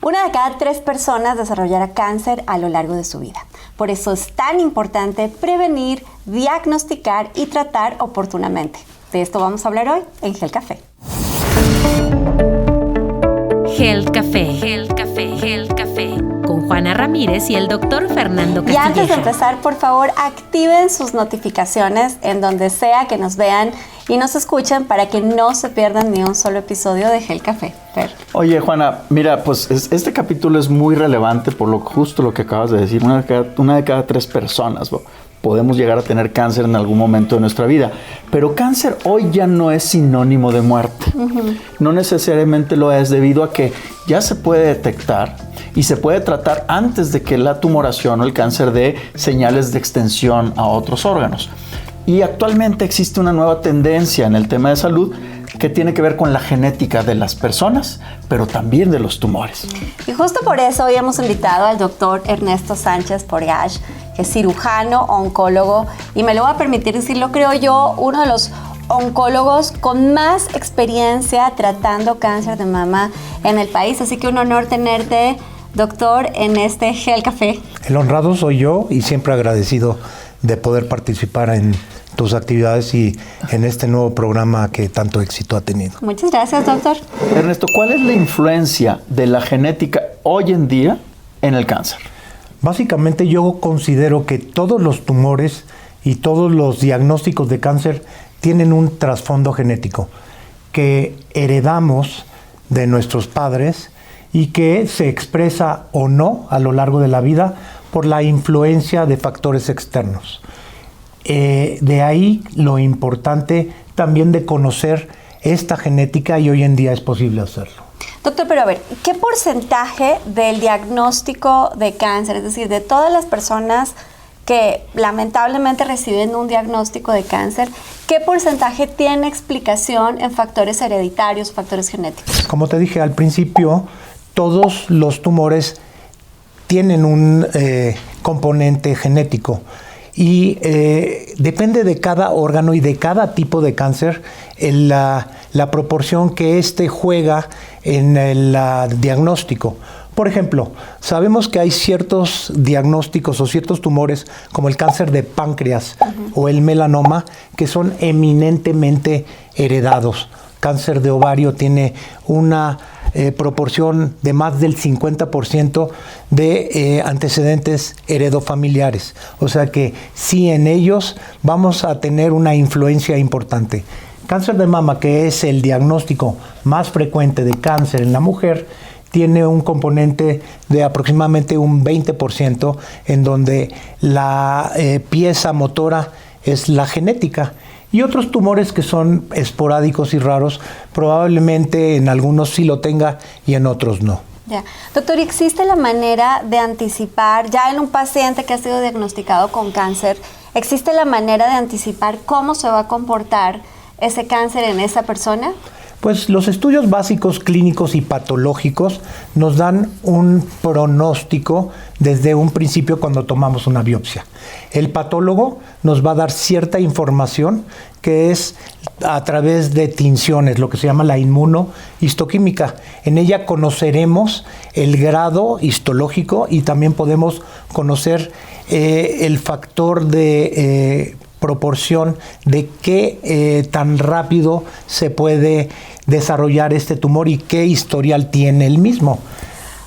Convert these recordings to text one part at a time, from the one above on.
Una de cada 3 personas desarrollará cáncer a lo largo de su vida. Por eso es tan importante prevenir, diagnosticar y tratar oportunamente. De esto vamos a hablar hoy en Health Café. Health Café, Health Café, Health Café, con Juana Ramírez y el doctor Fernando Castilleja. Y antes de empezar, por favor, activen sus notificaciones en donde sea que nos vean y nos escuchen para que no se pierdan ni un solo episodio de Health Café. Oye, Juana, mira, pues este capítulo es muy relevante por justo lo que acabas de decir. Una de cada 3 personas podemos llegar a tener cáncer en algún momento de nuestra vida. Pero cáncer hoy ya no es sinónimo de muerte. No necesariamente lo es, debido a que ya se puede detectar y se puede tratar antes de que la tumoración o el cáncer dé señales de extensión a otros órganos. Y actualmente existe una nueva tendencia en el tema de salud que tiene que ver con la genética de las personas, pero también de los tumores. Y justo por eso hoy hemos invitado al doctor Ernesto Sánchez Porgach, que es cirujano, oncólogo, y me lo voy a permitir decirlo, creo yo, uno de los oncólogos con más experiencia tratando cáncer de mama en el país. Así que un honor tenerte, doctor, en este Health Café. El honrado soy yo y siempre agradecido de poder participar en tus actividades y en este nuevo programa que tanto éxito ha tenido. Muchas gracias, doctor. Ernesto, ¿cuál es la influencia de la genética hoy en día en el cáncer? Básicamente yo considero que todos los tumores y todos los diagnósticos de cáncer tienen un trasfondo genético que heredamos de nuestros padres y que se expresa o no a lo largo de la vida por la influencia de factores externos. De ahí lo importante también de conocer esta genética, y hoy en día es posible hacerlo. Doctor, pero a ver, ¿qué porcentaje del diagnóstico de cáncer, es decir, de todas las personas que lamentablemente reciben un diagnóstico de cáncer, qué porcentaje tiene explicación en factores hereditarios, factores genéticos? Como te dije al principio, todos los tumores tienen un componente genético y depende de cada órgano y de cada tipo de cáncer la proporción que éste juega en el diagnóstico. Por ejemplo, sabemos que hay ciertos diagnósticos o ciertos tumores como el cáncer de páncreas o el melanoma que son eminentemente heredados. Cáncer de ovario tiene una proporción de más del 50% de antecedentes heredofamiliares. O sea que sí, en ellos vamos a tener una influencia importante. Cáncer de mama, que es el diagnóstico más frecuente de cáncer en la mujer, tiene un componente de aproximadamente un 20%, en donde la pieza motora es la genética. Y otros tumores que son esporádicos y raros, probablemente en algunos sí lo tenga y en otros no. Ya. Doctor, ¿existe la manera de anticipar, ya en un paciente que ha sido diagnosticado con cáncer, existe la manera de anticipar cómo se va a comportar ese cáncer en esa persona? Pues los estudios básicos clínicos y patológicos nos dan un pronóstico desde un principio cuando tomamos una biopsia. El patólogo nos va a dar cierta información que es a través de tinciones, lo que se llama la inmunohistoquímica. En ella conoceremos el grado histológico y también podemos conocer el factor de proporción de qué tan rápido se puede desarrollar este tumor y qué historial tiene el mismo.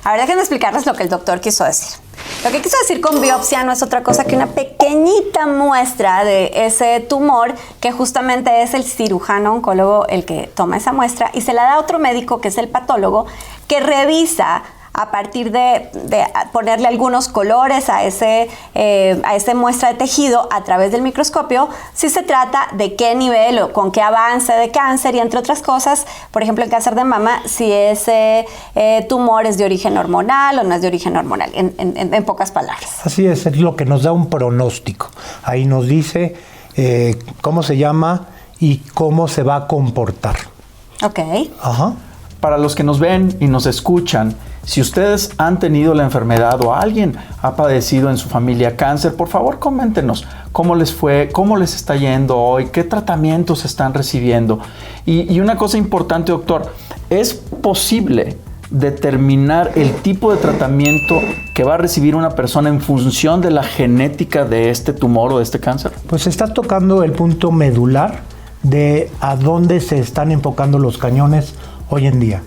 A ver, déjenme explicarles lo que el doctor quiso decir. Lo que quiso decir con biopsia no es otra cosa que una pequeñita muestra de ese tumor, que justamente es el cirujano oncólogo el que toma esa muestra y se la da a otro médico, que es el patólogo, que revisa a partir de ponerle algunos colores a ese muestra de tejido a través del microscopio, si se trata de qué nivel o con qué avance de cáncer y entre otras cosas, por ejemplo, el cáncer de mama, si ese tumor es de origen hormonal o no es de origen hormonal, en pocas palabras. Así es lo que nos da un pronóstico. Ahí nos dice cómo se llama y cómo se va a comportar. Ok. Ajá. Para los que nos ven y nos escuchan, si ustedes han tenido la enfermedad o alguien ha padecido en su familia cáncer, por favor coméntenos cómo les fue, cómo les está yendo hoy, qué tratamientos están recibiendo. Y una cosa importante, doctor, es posible determinar el tipo de tratamiento que va a recibir una persona en función de la genética de este tumor o de este cáncer? Pues estás tocando el punto medular de a dónde se están enfocando los cañones hoy en día.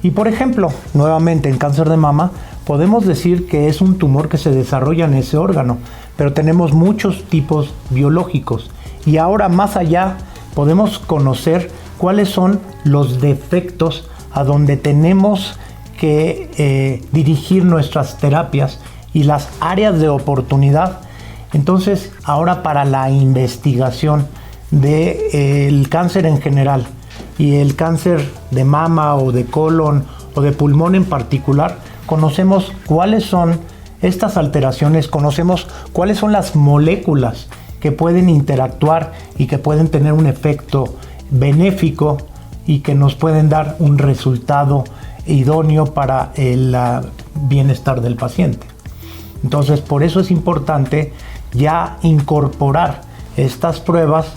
Y por ejemplo, nuevamente en cáncer de mama, podemos decir que es un tumor que se desarrolla en ese órgano, pero tenemos muchos tipos biológicos. Y ahora más allá podemos conocer cuáles son los defectos a donde tenemos que dirigir nuestras terapias y las áreas de oportunidad. Entonces, ahora para la investigación del cáncer en general y el cáncer de mama o de colon o de pulmón en particular, conocemos cuáles son estas alteraciones, conocemos cuáles son las moléculas que pueden interactuar y que pueden tener un efecto benéfico y que nos pueden dar un resultado idóneo para el bienestar del paciente. Entonces, por eso es importante ya incorporar estas pruebas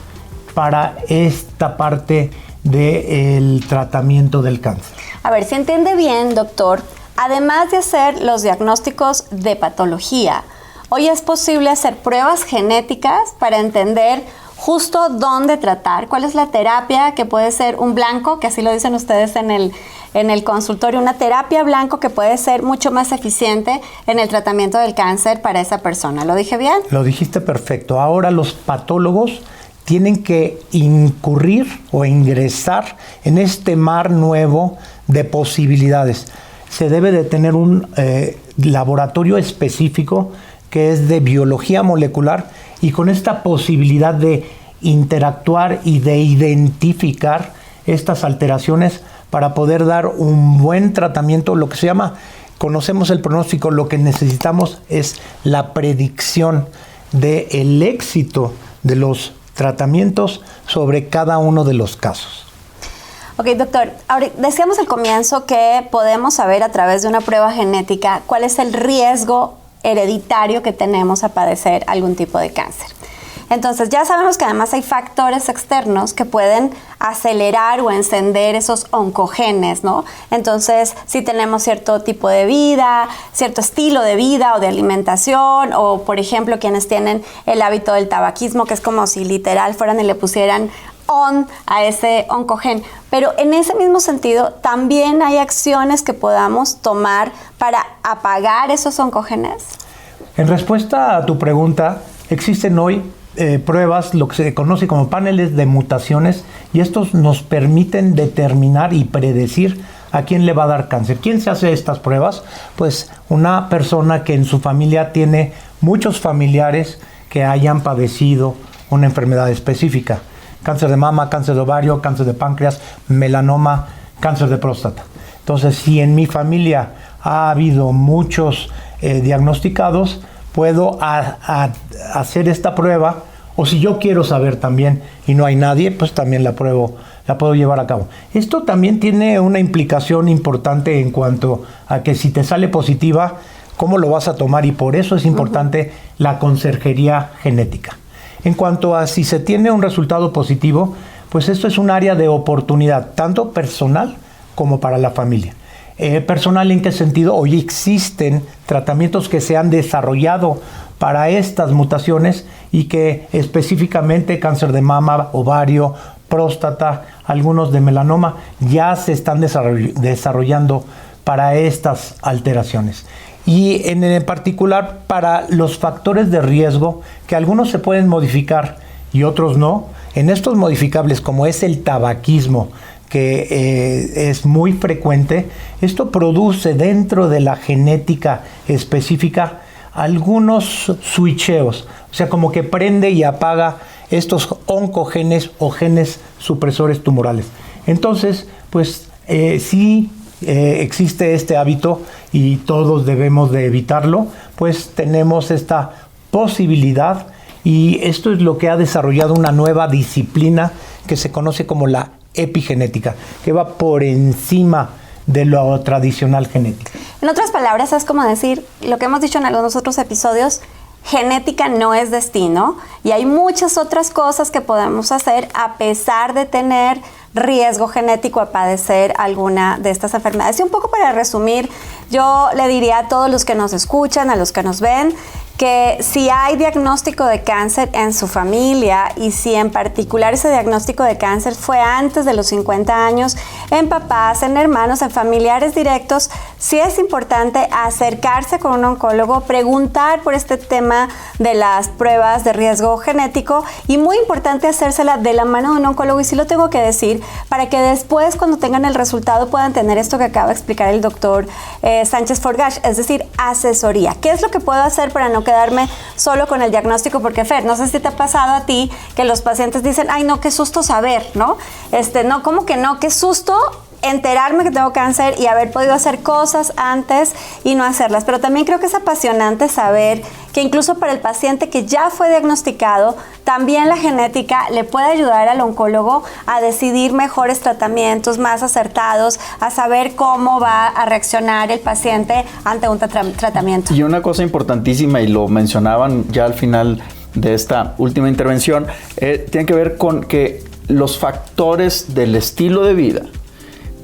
para esta parte del tratamiento del cáncer. A ver, si entiende bien, doctor, además de hacer los diagnósticos de patología, hoy es posible hacer pruebas genéticas para entender justo dónde tratar, cuál es la terapia que puede ser un blanco, que así lo dicen ustedes en el consultorio, una terapia blanco que puede ser mucho más eficiente en el tratamiento del cáncer para esa persona. ¿Lo dije bien? Lo dijiste perfecto. Ahora los patólogos tienen que incurrir o ingresar en este mar nuevo de posibilidades. Se debe de tener un laboratorio específico que es de biología molecular y con esta posibilidad de interactuar y de identificar estas alteraciones para poder dar un buen tratamiento, lo que se llama, conocemos el pronóstico, lo que necesitamos es la predicción del éxito de los tratamientos sobre cada uno de los casos. Ok, doctor, ahora decíamos al comienzo que podemos saber a través de una prueba genética cuál es el riesgo hereditario que tenemos a padecer algún tipo de cáncer. Entonces ya sabemos que además hay factores externos que pueden acelerar o encender esos oncogenes, ¿no? Entonces, si tenemos cierto tipo de vida, cierto estilo de vida o de alimentación, o por ejemplo quienes tienen el hábito del tabaquismo, que es como si literal fueran y le pusieran on a ese oncogen. Pero en ese mismo sentido, también hay acciones que podamos tomar para apagar esos oncogenes. En respuesta a tu pregunta, existen hoy pruebas, lo que se conoce como paneles de mutaciones, y estos nos permiten determinar y predecir a quién le va a dar cáncer. ¿Quién se hace estas pruebas? Pues una persona que en su familia tiene muchos familiares que hayan padecido una enfermedad específica. Cáncer de mama, cáncer de ovario, cáncer de páncreas, melanoma, cáncer de próstata. Entonces, si en mi familia ha habido muchos diagnosticados, puedo hacer esta prueba, o si yo quiero saber también y no hay nadie, pues también la puedo llevar a cabo. Esto también tiene una implicación importante en cuanto a que si te sale positiva, ¿cómo lo vas a tomar? Y por eso es importante la conserjería genética. En cuanto a si se tiene un resultado positivo, pues esto es un área de oportunidad, tanto personal como para la familia. Personal, ¿en qué sentido? Hoy existen tratamientos que se han desarrollado para estas mutaciones y que específicamente cáncer de mama, ovario, próstata, algunos de melanoma, ya se están desarrollando para estas alteraciones. Y en particular para los factores de riesgo, que algunos se pueden modificar y otros no. En estos modificables, como es el tabaquismo, que es muy frecuente, esto produce dentro de la genética específica algunos switcheos, o sea, como que prende y apaga estos oncogenes o genes supresores tumorales. Entonces, pues sí existe este hábito y todos debemos de evitarlo, pues tenemos esta posibilidad, y esto es lo que ha desarrollado una nueva disciplina que se conoce como la epigenética, que va por encima de lo tradicional genético. En otras palabras, es como decir lo que hemos dicho en algunos otros episodios: genética no es destino, y hay muchas otras cosas que podemos hacer a pesar de tener riesgo genético a padecer alguna de estas enfermedades. Y un poco para resumir, yo le diría a todos los que nos escuchan, a los que nos ven, que si hay diagnóstico de cáncer en su familia y si en particular ese diagnóstico de cáncer fue antes de los 50 años, en papás, en hermanos, en familiares directos, sí es importante acercarse con un oncólogo, preguntar por este tema de las pruebas de riesgo genético y muy importante hacérsela de la mano de un oncólogo, y sí lo tengo que decir, para que después cuando tengan el resultado puedan tener esto que acaba de explicar el doctor Sánchez Forgash, es decir, asesoría. ¿Qué es lo que puedo hacer para no quedarme solo con el diagnóstico? Porque Fer, no sé si te ha pasado a ti que los pacientes dicen, ay no, qué susto saber, ¿no? No, ¿cómo que no? Qué susto enterarme que tengo cáncer y haber podido hacer cosas antes y no hacerlas. Pero también creo que es apasionante saber que incluso para el paciente que ya fue diagnosticado, también la genética le puede ayudar al oncólogo a decidir mejores tratamientos, más acertados, a saber cómo va a reaccionar el paciente ante un tratamiento. Y una cosa importantísima, y lo mencionaban ya al final de esta última intervención, tiene que ver con que los factores del estilo de vida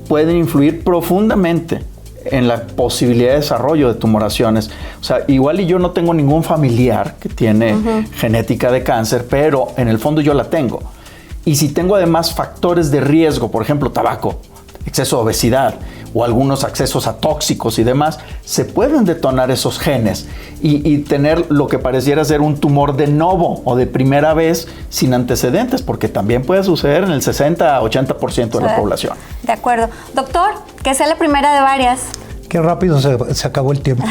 pueden influir profundamente en la posibilidad de desarrollo de tumoraciones. O sea, igual y yo no tengo ningún familiar que tiene genética de cáncer, pero en el fondo yo la tengo. Y si tengo además factores de riesgo, por ejemplo, tabaco, exceso de obesidad o algunos accesos a tóxicos y demás, se pueden detonar esos genes y tener lo que pareciera ser un tumor de novo o de primera vez sin antecedentes, porque también puede suceder en el 60-80% de la población. De acuerdo. Doctor, que sea la primera de varias. Qué rápido se acabó el tiempo.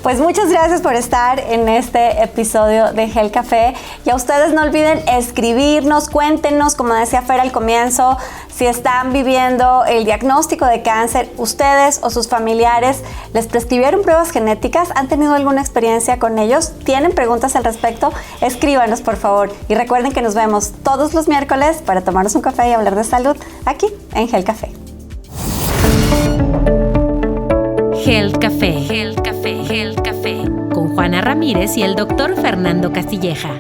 Pues muchas gracias por estar en este episodio de Health Café. Y a ustedes no olviden escribirnos, cuéntenos, como decía Fer al comienzo, si están viviendo el diagnóstico de cáncer, ustedes o sus familiares, ¿les prescribieron pruebas genéticas? ¿Han tenido alguna experiencia con ellos? ¿Tienen preguntas al respecto? Escríbanos, por favor. Y recuerden que nos vemos todos los miércoles para tomarnos un café y hablar de salud aquí en Health Café. Health Café, Health Café, Health Café, con Juana Ramírez y el doctor Fernando Castilleja.